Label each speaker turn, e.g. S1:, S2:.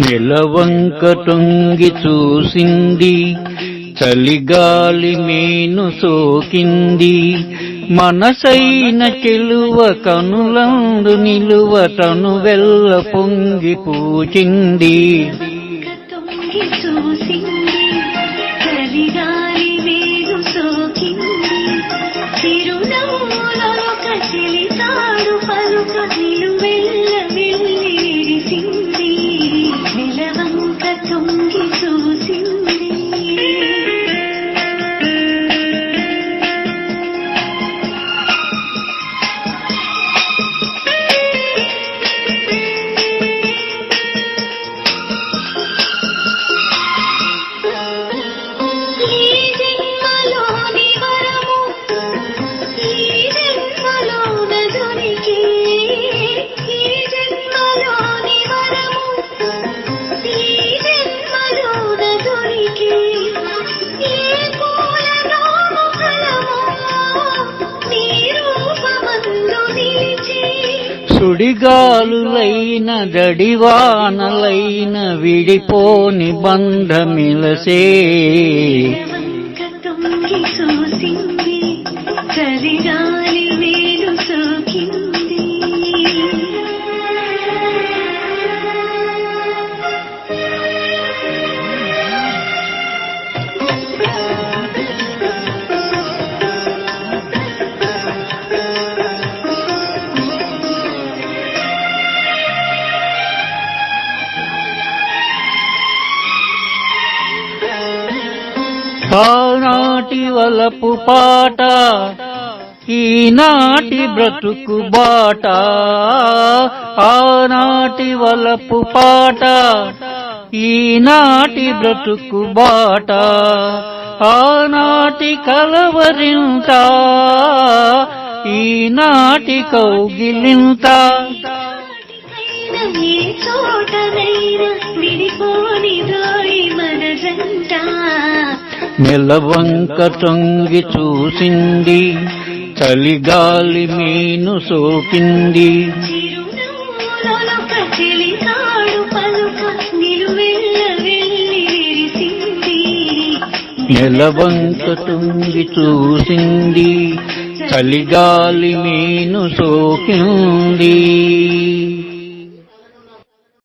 S1: నెలవంక తొంగి చూసింది, చలిగాలి మేను సోకింది, మనసైన చెలువ కనులందు నిలువ తను వెల్ల పొంగి పూచింది. సుడిగాలులైన జడివానలైన విడిపోని బంధమిలసే. ఆనాటి వలపు పాట ఈనాటి బ్రతుకు బాట, ఆనాటి వలపు పాట ఈనాటి బ్రతుకు బాట, ఆనాటి కలవరింత ఈనాటి కౌగిలింత. నెలవంక తొంగి చూసింది, చలిగాలి మీను సోకింది, నెలవంక తొంగి చూసింది, చలిగాలి మీను సోకింది.